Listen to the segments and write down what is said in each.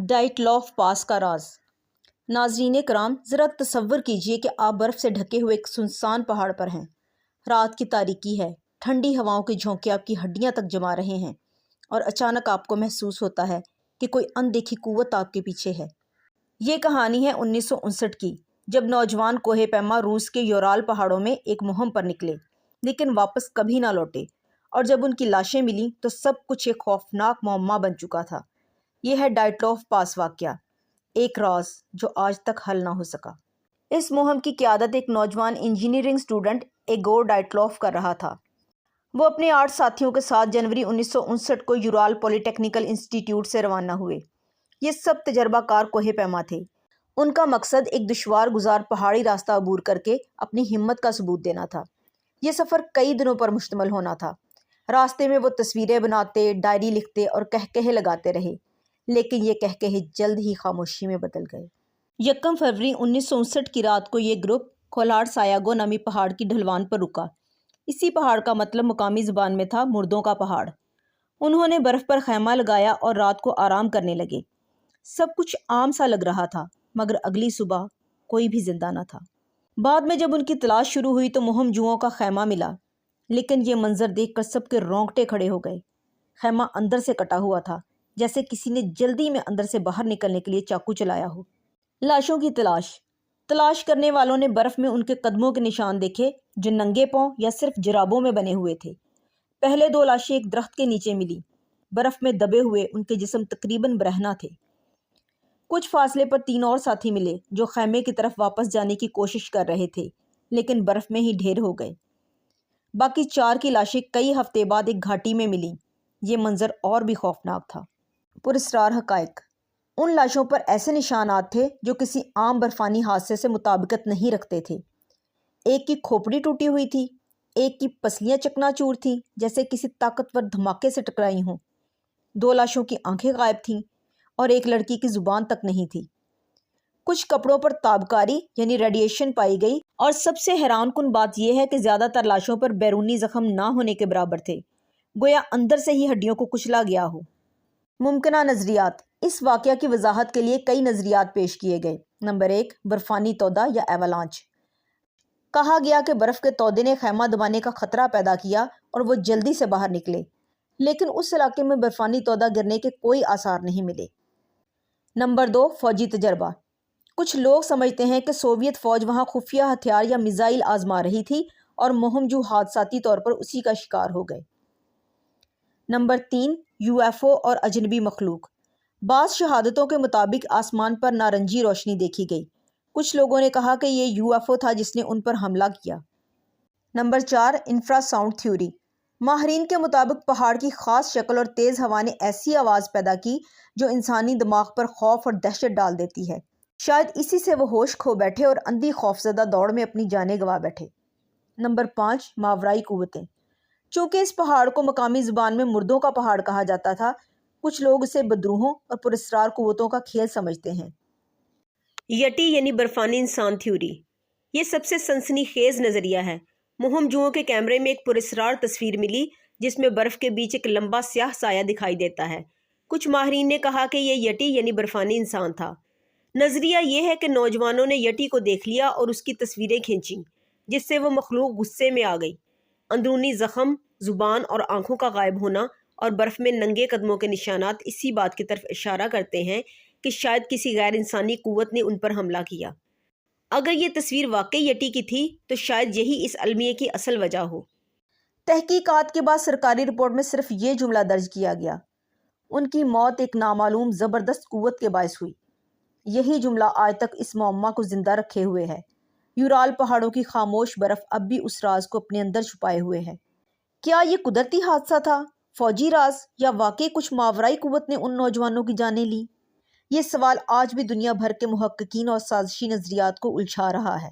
डाइटलॉफ पास का राज। नाजरीन कराम, ज़रा तसव्वुर कीजिए कि आप बर्फ़ से ढके हुए एक सुनसान पहाड़ पर हैं। रात की तारीकी है, ठंडी हवाओं के झोंके आपकी हड्डियां तक जमा रहे हैं और अचानक आपको महसूस होता है कि कोई अनदेखी कुव्वत आपके पीछे है। ये कहानी है 1959 की, जब नौजवान कोहे पैमा रूस के योराल पहाड़ों में एक मुहिम पर निकले, लेकिन वापस कभी ना लौटे। और जब उनकी लाशें मिली तो सब कुछ एक खौफनाक मुअम्मा बन चुका था। यह है डाइटलॉफ पास वाक़या, एक राज जो आज तक हल ना हो सका। इस मुहिम की क़यादत एक नौजवान इंजीनियरिंग स्टूडेंट एगोर डाइटलॉफ कर रहा था। वो अपने 8 साथियों के साथ जनवरी 1959 को यूराल पॉलीटेक्निकल इंस्टीट्यूट से रवाना हुए। ये सब तजर्बाकार कोहे पैमा थे। उनका मकसद एक दुश्वार गुजार पहाड़ी रास्ता अबूर करके अपनी हिम्मत का सबूत देना था। ये सफ़र कई दिनों पर मुश्तमिल होना था। रास्ते में वो तस्वीरें बनाते, डायरी लिखते और कहकहे लगाते रहे, लेकिन ये कहकहे जल्द ही खामोशी में बदल गए। 1 फरवरी 1959 की रात को ये ग्रुप कोलार सायागो नामी पहाड़ की ढलवान पर रुका। इसी पहाड़ का मतलब मुकामी ज़बान में था मुर्दों का पहाड़। उन्होंने बर्फ़ पर खैमा लगाया और रात को आराम करने लगे। सब कुछ आम सा लग रहा था, मगर अगली सुबह कोई भी जिंदा न था। बाद में जब उनकी तलाश शुरू हुई तो मुहिम जुओं का खैमा मिला, लेकिन ये मंजर देखकर सबके रोंगटे खड़े हो गए। खैमा अंदर से कटा हुआ था, जैसे किसी ने जल्दी में अंदर से बाहर निकलने के लिए चाकू चलाया हो। लाशों की तलाश करने वालों ने बर्फ में उनके कदमों के निशान देखे, जो नंगे पांव या सिर्फ जुराबों में बने हुए थे। पहले 2 लाशें एक दरख्त के नीचे मिली। बर्फ में दबे हुए उनके जिस्म तकरीबन बरहना थे। कुछ फासले पर 3 और साथी मिले, जो खैमे की तरफ वापस जाने की कोशिश कर रहे थे, लेकिन बर्फ में ही ढेर हो गए। बाकी 4 की लाशें कई हफ्ते बाद एक घाटी में मिली। ये मंजर और भी खौफनाक था। पुरस्रार हकायक, उन लाशों पर ऐसे निशानात थे जो किसी आम बर्फानी हादसे से मुताबिकत नहीं रखते थे। एक की खोपड़ी टूटी हुई थी, एक की पसलियां चकनाचूर थीं, जैसे किसी ताकतवर धमाके से टकराई हों। 2 लाशों की आंखें गायब थीं और एक लड़की की जुबान तक नहीं थी। कुछ कपड़ों पर ताबकारी यानी रेडिएशन पाई गई, और सबसे हैरानकुन बात यह है कि ज़्यादातर लाशों पर बैरूनी जख्म ना होने के बराबर थे, गोया अंदर से ही हड्डियों को कुचला गया हो। मुमकिना नज़रियात, इस वाक़या की वजाहत के लिए कई नज़रियात पेश किए गए। नंबर 1, बर्फ़ानी तौदा या एवलांच। कहा गया कि बर्फ़ के तौदे ने खैमा दबाने का ख़तरा पैदा किया और वो जल्दी से बाहर निकले, लेकिन उस इलाके में बर्फ़ानी तौदा गिरने के कोई आसार नहीं मिले। नंबर 2, फ़ौजी तजर्बा। कुछ लोग समझते हैं कि सोवियत फ़ौज वहाँ खुफिया हथियार या मिसाइल आजमा रही थी और मुहिमजू हादसाती तौर पर उसी का शिकार हो गए। नंबर 3, UFO और अजनबी मखलूक। बाज़ शहादतों के मुताबिक आसमान पर नारंगी रोशनी देखी गई। कुछ लोगों ने कहा कि ये UFO था जिसने उन पर हमला किया। Number 4, infrasound theory. माहरीन के मुताबिक पहाड़ की ख़ास शक्ल और तेज़ हवा ने ऐसी आवाज़ पैदा की जो इंसानी दिमाग पर खौफ और दहशत डाल देती है। शायद इसी से वो होश खो बैठे और अंधी खौफजदा दौड़ में अपनी जानें गंवा बैठे। नंबर 5, मावराई कुव्वतें। चूँकि इस पहाड़ को मकामी ज़ुबान में मुर्दों का पहाड़ कहा जाता था, कुछ लोग इसे बदरूहों और पुरस्रार कुव्वतों का खेल समझते हैं। यटी यानी बर्फानी इंसान थ्योरी, ये सबसे सनसनीखेज नज़रिया है। मुहिमजुओं के कैमरे में एक पुरस्रार तस्वीर मिली जिसमें बर्फ़ के बीच एक लंबा स्याह साया दिखाई देता है। कुछ माहरीन ने कहा कि यह यटी यानी बर्फानी इंसान था। नज़रिया ये है कि नौजवानों ने यटी को देख लिया और उसकी तस्वीरें खींची, जिससे वो मखलूक गुस्से में आ गई। अंदरूनी ज़ख़म, ज़ुबान और आंखों का गायब होना और बर्फ़ में नंगे कदमों के निशानात इसी बात की तरफ इशारा करते हैं कि शायद किसी गैर इंसानी कुव्वत ने उन पर हमला किया। अगर ये तस्वीर वाकई यटी की थी तो शायद यही इस अलमिये की असल वजह हो। तहकीकात के बाद सरकारी रिपोर्ट में सिर्फ ये जुमला दर्ज किया गया, उनकी मौत एक नामालूम ज़बरदस्त कुव्वत के बायस हुई। यही जुमला आज तक इस मुअम्मा को जिंदा रखे हुए है। यूराल पहाड़ों की खामोश बर्फ अब भी उस राज को अपने अंदर छुपाए हुए है। क्या ये कुदरती हादसा था, फौजी राज, या वाकई कुछ मावराई कुव्वत ने उन नौजवानों की जानें ली? ये सवाल आज भी दुनिया भर के मुहक्किकीन और साजिशी नज़रियात को उलझा रहा है।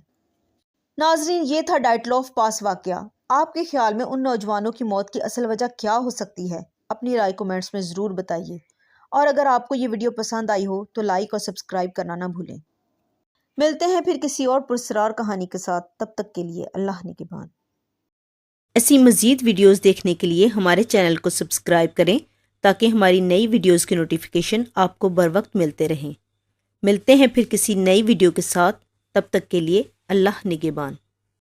नाजरीन, ये था डाइटलॉफ पास वाक़या। आपके ख्याल में उन नौजवानों की मौत की असल वजह क्या हो सकती है? अपनी राय कमेंट्स में ज़रूर बताइए, और अगर आपको ये वीडियो पसंद आई हो तो लाइक और सब्सक्राइब करना ना भूलें। मिलते हैं फिर किसी और पुरस्रार कहानी के साथ। तब तक के लिए अल्लाह निगहबान। ऐसी मज़ीद वीडियोज़ देखने के लिए हमारे चैनल को सब्सक्राइब करें, تاکہ ہماری نئی ویڈیوز کی نوٹیفیکیشن آپ کو بر وقت ملتے رہیں۔ ملتے ہیں پھر کسی نئی ویڈیو کے ساتھ، تب تک کے لیے اللہ نگہبان۔